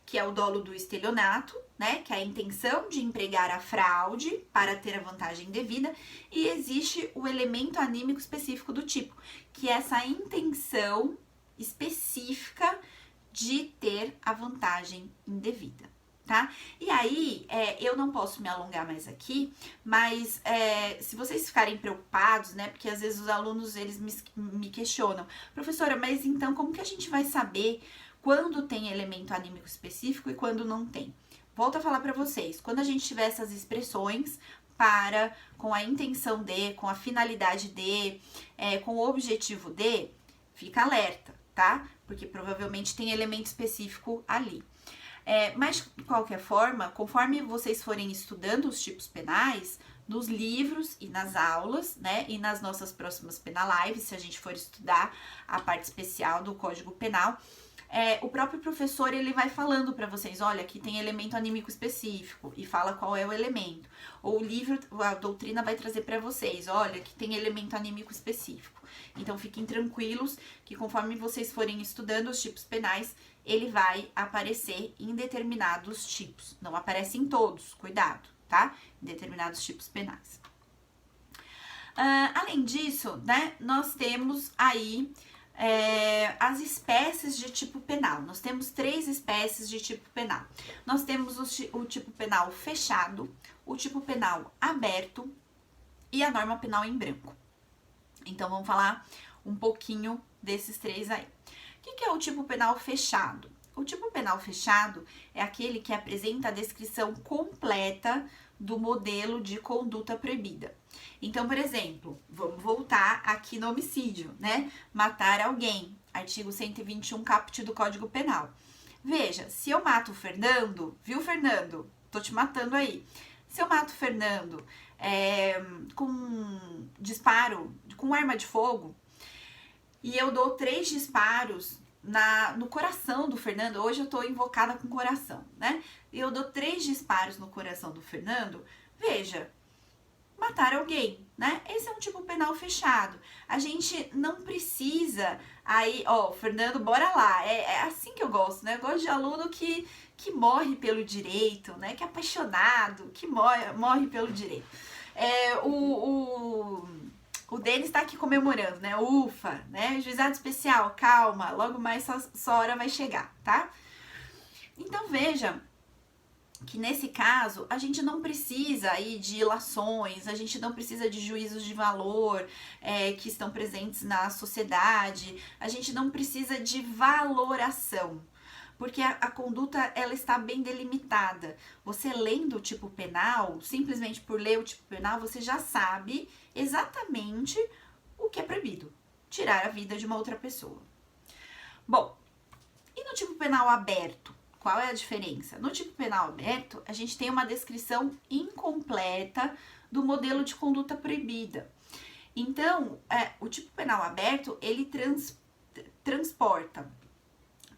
que é o dolo do estelionato, né, que é a intenção de empregar a fraude para ter a vantagem indevida, e existe o elemento anímico específico do tipo, que é essa intenção específica de ter a vantagem indevida, tá? E aí, eu não posso me alongar mais aqui, mas se vocês ficarem preocupados, né, porque às vezes os alunos, eles me questionam, professora, mas então como que a gente vai saber quando tem elemento anímico específico e quando não tem? Volto a falar para vocês, quando a gente tiver essas expressões para, com a intenção de, com a finalidade de, com o objetivo de, fica alerta, tá? Porque provavelmente tem elemento específico ali. Mas, de qualquer forma, conforme vocês forem estudando os tipos penais, nos livros e nas aulas, né, e nas nossas próximas penal lives, se a gente for estudar a parte especial do Código Penal, o próprio professor, ele vai falando para vocês, olha, aqui tem elemento anímico específico, e fala qual é o elemento. Ou o livro, a doutrina vai trazer para vocês, olha, aqui tem elemento anímico específico. Então, fiquem tranquilos que conforme vocês forem estudando os tipos penais, ele vai aparecer em determinados tipos. Não aparece em todos, cuidado, tá? Em determinados tipos penais. Além disso, né, nós temos aí as espécies de tipo penal. Nós temos 3 espécies de tipo penal. Nós temos o tipo penal fechado, o tipo penal aberto e a norma penal em branco. Então, vamos falar um pouquinho desses 3 aí. O que é o tipo penal fechado? O tipo penal fechado é aquele que apresenta a descrição completa do modelo de conduta proibida. Então, por exemplo, vamos voltar aqui no homicídio, né? Matar alguém, artigo 121 caput do Código Penal. Veja, se eu mato o Fernando, viu, Fernando? Tô te matando aí. Se eu mato o Fernando com disparo, com arma de fogo, e eu dou 3 disparos no coração do Fernando, hoje eu tô invocada com coração, né? Eu dou 3 disparos no coração do Fernando, veja, matar alguém, né? Esse é um tipo penal penal fechado. A gente não precisa aí, ó, Fernando, bora lá. É assim que eu gosto, né? Eu gosto de aluno que morre pelo direito, né? Que é apaixonado, que morre pelo direito. O Denis tá aqui comemorando, né? Ufa, né? Juizado especial, calma, logo mais sua hora vai chegar, tá? Então veja que nesse caso a gente não precisa aí de ilações, a gente não precisa de juízos de valor que estão presentes na sociedade, a gente não precisa de valoração, porque a conduta ela está bem delimitada. Você lendo o tipo penal, simplesmente por ler o tipo penal, você já sabe exatamente o que é proibido, tirar a vida de uma outra pessoa. Bom, e no tipo penal aberto? Qual é a diferença? No tipo penal aberto, a gente tem uma descrição incompleta do modelo de conduta proibida. Então, o tipo penal aberto, ele transporta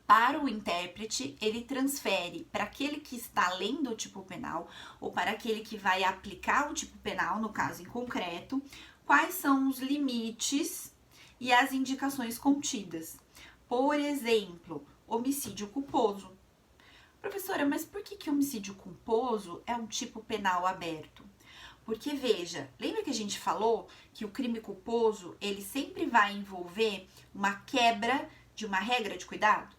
para o intérprete, ele transfere para aquele que está lendo o tipo penal ou para aquele que vai aplicar o tipo penal, no caso em concreto, quais são os limites e as indicações contidas. Por exemplo, homicídio culposo. Professora, mas por que homicídio culposo é um tipo penal aberto? Porque, veja, lembra que a gente falou que o crime culposo, ele sempre vai envolver uma quebra de uma regra de cuidado?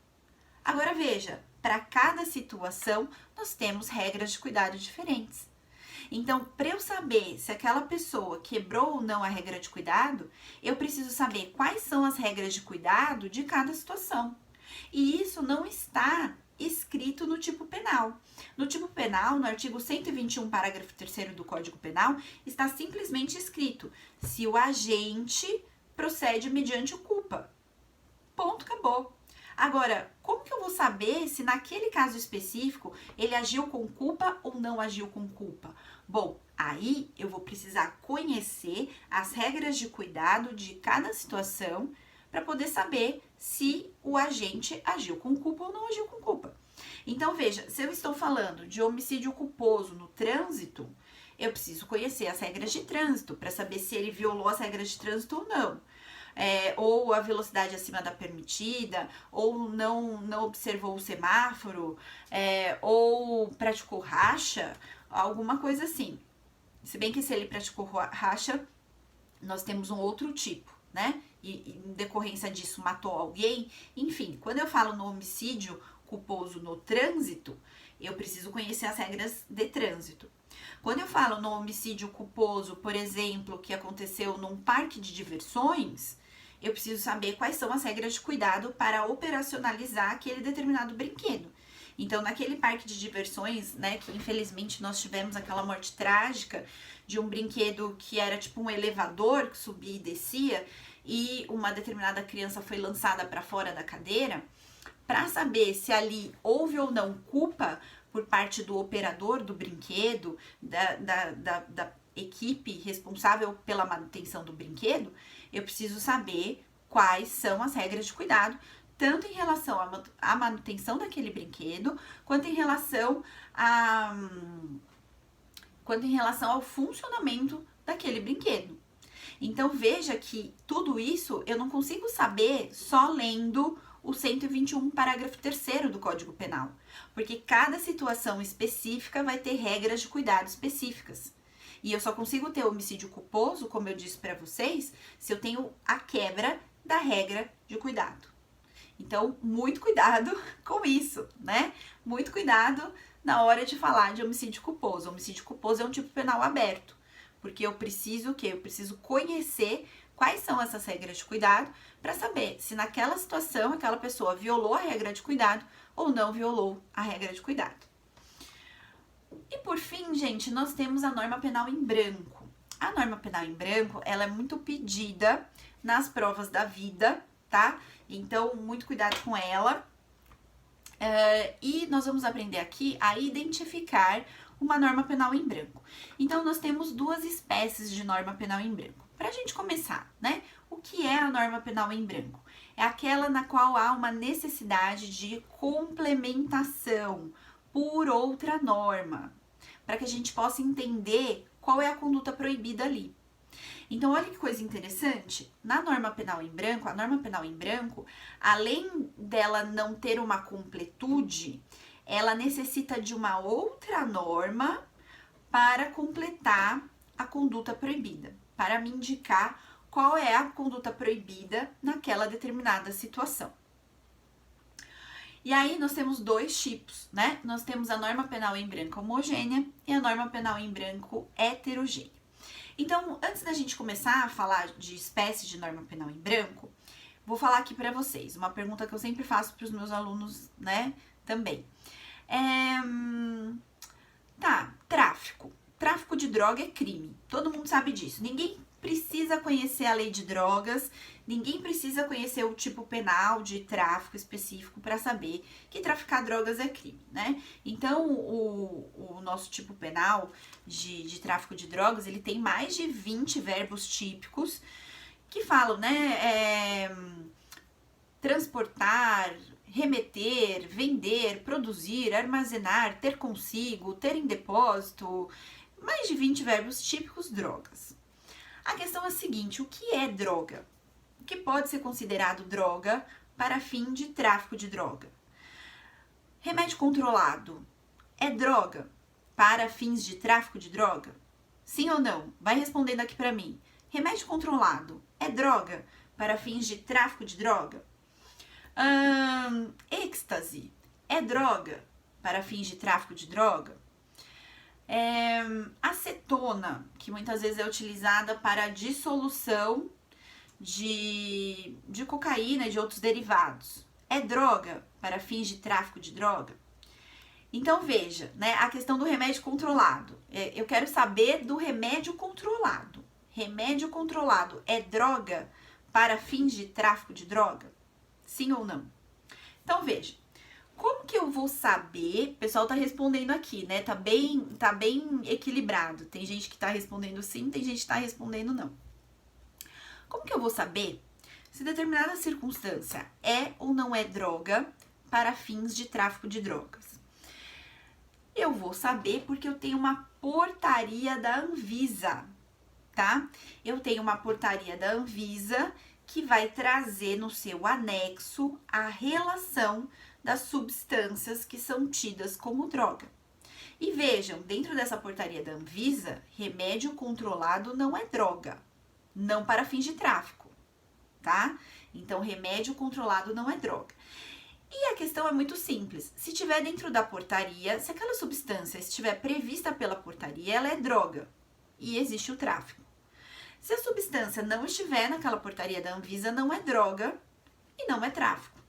Agora, veja, para cada situação, nós temos regras de cuidado diferentes. Então, para eu saber se aquela pessoa quebrou ou não a regra de cuidado, eu preciso saber quais são as regras de cuidado de cada situação. E isso não está escrito no tipo penal. No tipo penal, no artigo 121, parágrafo 3º do Código Penal, está simplesmente escrito: se o agente procede mediante o culpa. Ponto, acabou. Agora, como que eu vou saber se naquele caso específico ele agiu com culpa ou não agiu com culpa? Bom, aí eu vou precisar conhecer as regras de cuidado de cada situação para poder saber se o agente agiu com culpa ou não agiu com culpa. Então, veja, se eu estou falando de homicídio culposo no trânsito, eu preciso conhecer as regras de trânsito para saber se ele violou as regras de trânsito ou não. Ou a velocidade acima da permitida, ou não observou o semáforo, ou praticou racha, alguma coisa assim. Se bem que se ele praticou racha, nós temos um outro tipo, né? E em decorrência disso matou alguém. Enfim, quando eu falo no homicídio culposo no trânsito, eu preciso conhecer as regras de trânsito. Quando eu falo no homicídio culposo, por exemplo, que aconteceu num parque de diversões, eu preciso saber quais são as regras de cuidado para operacionalizar aquele determinado brinquedo. Então, naquele parque de diversões, né, que infelizmente nós tivemos aquela morte trágica de um brinquedo que era tipo um elevador que subia e descia, e uma determinada criança foi lançada para fora da cadeira, para saber se ali houve ou não culpa por parte do operador do brinquedo, da equipe responsável pela manutenção do brinquedo, eu preciso saber quais são as regras de cuidado, tanto em relação à manutenção daquele brinquedo, quanto em relação ao funcionamento daquele brinquedo. Então, veja que tudo isso eu não consigo saber só lendo o 121, parágrafo 3º do Código Penal, porque cada situação específica vai ter regras de cuidado específicas. E eu só consigo ter homicídio culposo, como eu disse para vocês, se eu tenho a quebra da regra de cuidado. Então, muito cuidado com isso, né? Muito cuidado na hora de falar de homicídio culposo. Homicídio culposo é um tipo penal aberto, porque eu preciso o quê? Eu preciso conhecer quais são essas regras de cuidado para saber se naquela situação aquela pessoa violou a regra de cuidado ou não violou a regra de cuidado. E por fim, gente, nós temos a norma penal em branco. A norma penal em branco, ela é muito pedida nas provas da vida, tá? Então, muito cuidado com ela. E nós vamos aprender aqui a identificar uma norma penal em branco. Então, nós temos duas espécies de norma penal em branco. Para a gente começar, né? O que é a norma penal em branco? É aquela na qual há uma necessidade de complementação por outra norma, para que a gente possa entender qual é a conduta proibida ali. Então, olha que coisa interessante. Na norma penal em branco, a norma penal em branco, além dela não ter uma completude, ela necessita de uma outra norma para completar a conduta proibida, para me indicar qual é a conduta proibida naquela determinada situação. E aí nós temos dois tipos, né? Nós temos a norma penal em branco homogênea e a norma penal em branco heterogênea. Então, antes da gente começar a falar de espécies de norma penal em branco, vou falar aqui para vocês uma pergunta que eu sempre faço para os meus alunos, né? Também. Tráfico. Tráfico de droga é crime. Todo mundo sabe disso. Ninguém precisa conhecer a lei de drogas, ninguém precisa conhecer o tipo penal de tráfico específico para saber que traficar drogas é crime, né? Então, o nosso tipo penal de tráfico de drogas, ele tem mais de 20 verbos típicos que falam, né? Transportar, remeter, vender, produzir, armazenar, ter consigo, ter em depósito, mais de 20 verbos típicos, drogas. A questão é a seguinte, o que é droga? O que pode ser considerado droga para fim de tráfico de droga? Remédio controlado é droga para fins de tráfico de droga? Sim ou não? Vai respondendo aqui para mim. Remédio controlado é droga para fins de tráfico de droga? Êxtase é droga para fins de tráfico de droga? Acetona, que muitas vezes é utilizada para dissolução de cocaína e de outros derivados, é droga para fins de tráfico de droga? Então veja, né, a questão do remédio controlado. Eu quero saber do remédio controlado. Remédio controlado é droga para fins de tráfico de droga? Sim ou não? Então veja. Como que eu vou saber? O pessoal tá respondendo aqui, né? Tá bem equilibrado. Tem gente que tá respondendo sim, tem gente que tá respondendo não. Como que eu vou saber se determinada circunstância é ou não é droga para fins de tráfico de drogas? Eu vou saber porque eu tenho uma portaria da Anvisa, tá? Eu tenho uma portaria da Anvisa que vai trazer no seu anexo a relação das substâncias que são tidas como droga. E vejam, dentro dessa portaria da Anvisa, remédio controlado não é droga, não para fins de tráfico, tá? Então, remédio controlado não é droga. E a questão é muito simples. Se tiver dentro da portaria, se aquela substância estiver prevista pela portaria, ela é droga e existe o tráfico. Se a substância não estiver naquela portaria da Anvisa, não é droga e não é tráfico.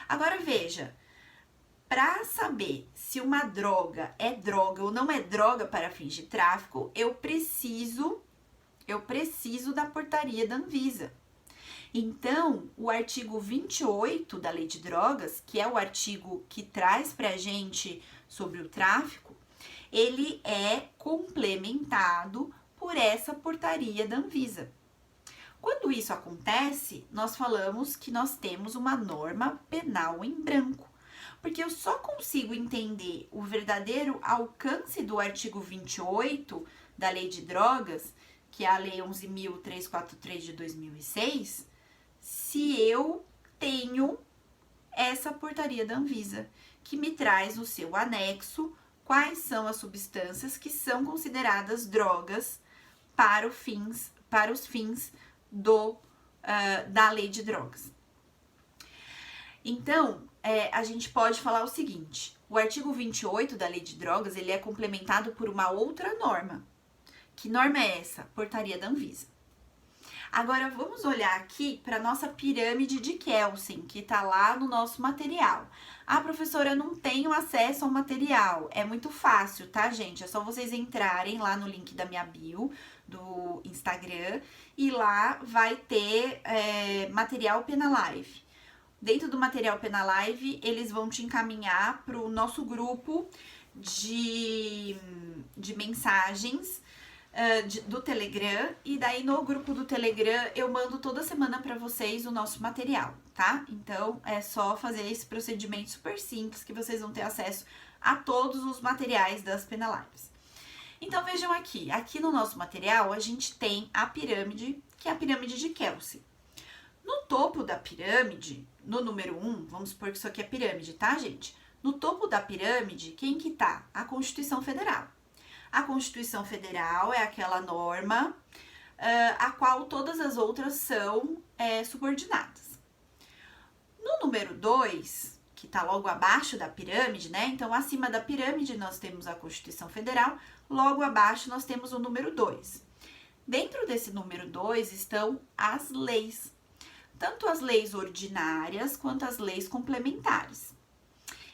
Agora veja, para saber se uma droga é droga ou não é droga para fins de tráfico, eu preciso da portaria da Anvisa. Então, o artigo 28 da Lei de Drogas, que é o artigo que traz pra gente sobre o tráfico, ele é complementado por essa portaria da Anvisa. Quando isso acontece, nós falamos que nós temos uma norma penal em branco, porque eu só consigo entender o verdadeiro alcance do artigo 28 da Lei de Drogas, que é a Lei 11.343 de 2006, se eu tenho essa portaria da Anvisa, que me traz no seu anexo quais são as substâncias que são consideradas drogas para os fins da Lei de Drogas. Então, a gente pode falar o seguinte, o artigo 28 da Lei de Drogas, ele é complementado por uma outra norma. Que norma é essa? Portaria da Anvisa. Agora, vamos olhar aqui para a nossa pirâmide de Kelsen, que está lá no nosso material. Ah, professora, eu não tenho acesso ao material. É muito fácil, tá, gente? É só vocês entrarem lá no link da minha bio, do Instagram, e lá vai ter material Penalive. Dentro do material Penalive, eles vão te encaminhar para o nosso grupo de mensagens do Telegram, e daí no grupo do Telegram eu mando toda semana para vocês o nosso material, tá? Então é só fazer esse procedimento super simples que vocês vão ter acesso a todos os materiais das Penalives. Então vejam aqui no nosso material a gente tem a pirâmide, que é a pirâmide de Kelsey. No topo da pirâmide, no número 1, vamos supor que isso aqui é pirâmide, tá, gente? No topo da pirâmide, quem que tá? A Constituição Federal. A Constituição Federal é aquela norma a qual todas as outras são subordinadas. No número 2, que tá logo abaixo da pirâmide, né? Então, acima da pirâmide nós temos a Constituição Federal, logo abaixo nós temos o número 2. Dentro desse número 2 estão as leis, tanto as leis ordinárias quanto as leis complementares.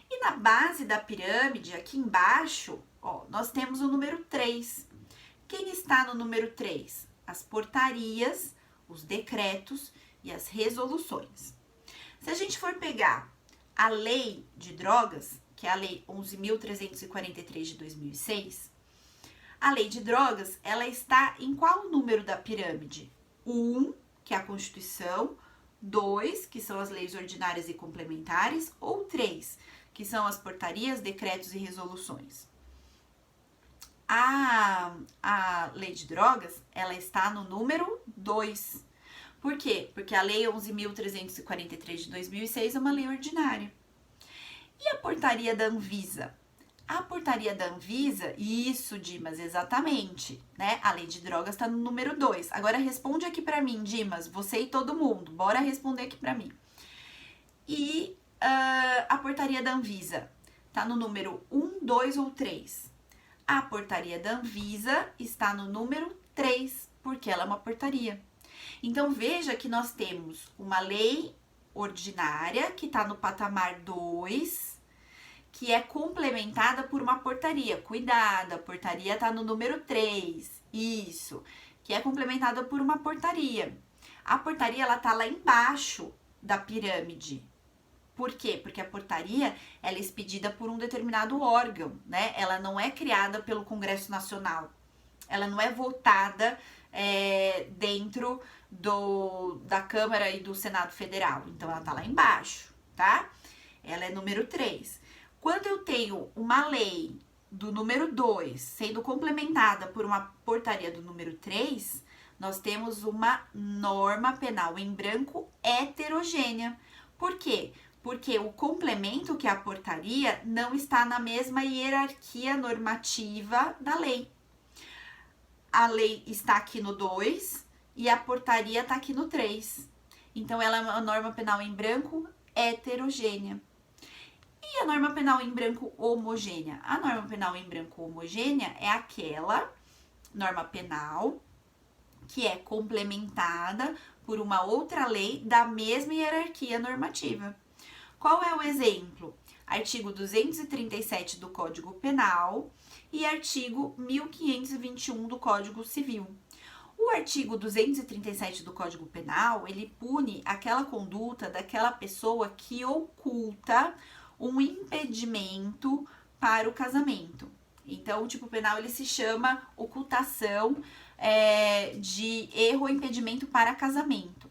E na base da pirâmide, aqui embaixo, ó, nós temos o número 3. Quem está no número 3? As portarias, os decretos e as resoluções. Se a gente for pegar a lei de drogas, que é a lei 11.343 de 2006, a lei de drogas, ela está em qual número da pirâmide? 1, que é a Constituição, 2, que são as leis ordinárias e complementares, ou 3, que são as portarias, decretos e resoluções. A lei de drogas, ela está no número 2. Por quê? Porque a lei 11.343 de 2006 é uma lei ordinária. E a portaria da Anvisa? A portaria da Anvisa, isso, Dimas, exatamente, né? A lei de drogas está no número 2. Agora responde aqui pra mim, Dimas, você e todo mundo, bora responder aqui pra mim. E a portaria da Anvisa está no número 1, 2 ou 3? A portaria da Anvisa está no número 3, porque ela é uma portaria. Então, veja que nós temos uma lei ordinária, que está no patamar 2, que é complementada por uma portaria. Cuidado, a portaria está no número 3, isso, que é complementada por uma portaria. A portaria, ela está lá embaixo da pirâmide. Por quê? Porque a portaria, ela é expedida por um determinado órgão, né? Ela não é criada pelo Congresso Nacional. Ela não é votada dentro da Câmara e do Senado Federal. Então, ela tá lá embaixo, tá? Ela é número 3. Quando eu tenho uma lei do número 2 sendo complementada por uma portaria do número 3, nós temos uma norma penal em branco heterogênea. Por quê? Porque o complemento, que é a portaria, não está na mesma hierarquia normativa da lei. A lei está aqui no 2 e a portaria está aqui no 3. Então, ela é uma norma penal em branco heterogênea. E a norma penal em branco homogênea? A norma penal em branco homogênea é aquela norma penal que é complementada por uma outra lei da mesma hierarquia normativa. Qual é o exemplo? Artigo 237 do Código Penal e artigo 1521 do Código Civil. O artigo 237 do Código Penal, ele pune aquela conduta daquela pessoa que oculta um impedimento para o casamento. Então, o tipo penal, ele se chama ocultação de erro ou impedimento para casamento.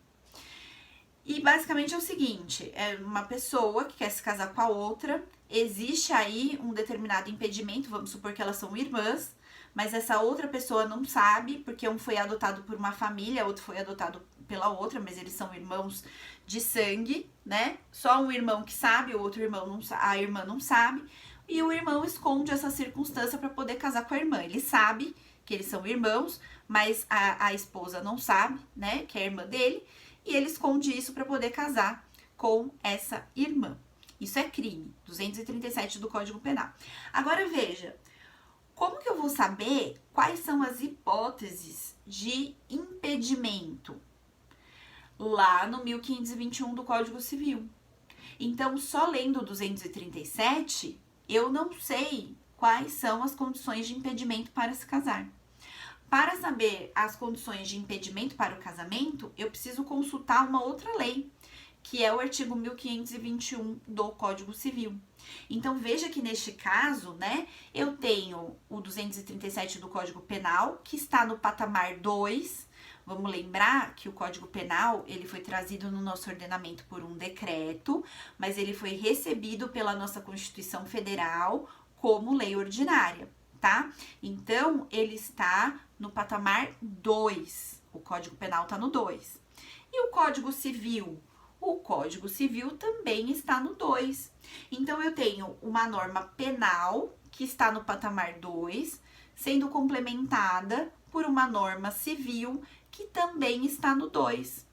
E basicamente é o seguinte, é uma pessoa que quer se casar com a outra, existe aí um determinado impedimento, vamos supor que elas são irmãs, mas essa outra pessoa não sabe, porque um foi adotado por uma família, outro foi adotado pela outra, mas eles são irmãos de sangue, né? Só um irmão que sabe, o outro irmão não sabe, a irmã não sabe, e o irmão esconde essa circunstância para poder casar com a irmã. Ele sabe que eles são irmãos, mas a esposa não sabe, né, que é a irmã dele, e ele esconde isso para poder casar com essa irmã. Isso é crime, 237 do Código Penal. Agora veja, como que eu vou saber quais são as hipóteses de impedimento? Lá no 1521 do Código Civil. Então, só lendo o 237, eu não sei quais são as condições de impedimento para se casar. Para saber as condições de impedimento para o casamento, eu preciso consultar uma outra lei, que é o artigo 1521 do Código Civil. Então, veja que neste caso, né, eu tenho o 237 do Código Penal, que está no patamar 2. Vamos lembrar que o Código Penal, ele foi trazido no nosso ordenamento por um decreto, mas ele foi recebido pela nossa Constituição Federal como lei ordinária, tá? Então, ele está no patamar 2. O Código Penal tá no 2. E o Código Civil? O Código Civil também está no 2. Então, eu tenho uma norma penal que está no patamar 2, sendo complementada por uma norma civil que também está no 2.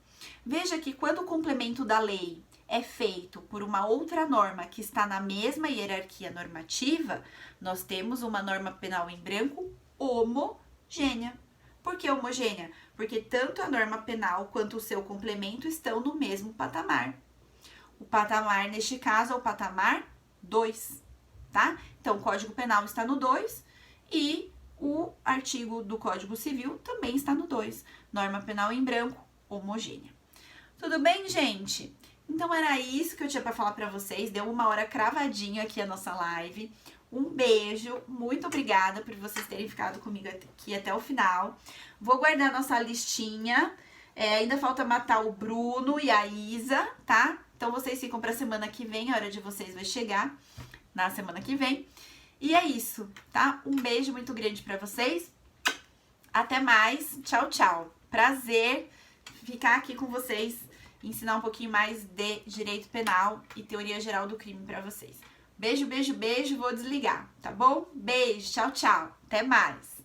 Veja que quando o complemento da lei é feito por uma outra norma que está na mesma hierarquia normativa, nós temos uma norma penal em branco homogênea. Por que homogênea? Porque tanto a norma penal quanto o seu complemento estão no mesmo patamar. O patamar, neste caso, é o patamar 2, tá? Então, o Código Penal está no 2 e o artigo do Código Civil também está no 2. Norma penal em branco homogênea. Tudo bem, gente? Então, era isso que eu tinha para falar para vocês. Deu 1 hora cravadinho aqui a nossa live. Um beijo, muito obrigada por vocês terem ficado comigo aqui até o final. Vou guardar nossa listinha. Ainda falta matar o Bruno e a Isa, tá? Então, vocês ficam pra semana que vem. A hora de vocês vai chegar na semana que vem. E é isso, tá? Um beijo muito grande pra vocês. Até mais. Tchau, tchau. Prazer ficar aqui com vocês, ensinar um pouquinho mais de direito penal e teoria geral do crime pra vocês. Beijo, beijo, beijo. Vou desligar, tá bom? Beijo, tchau, tchau. Até mais.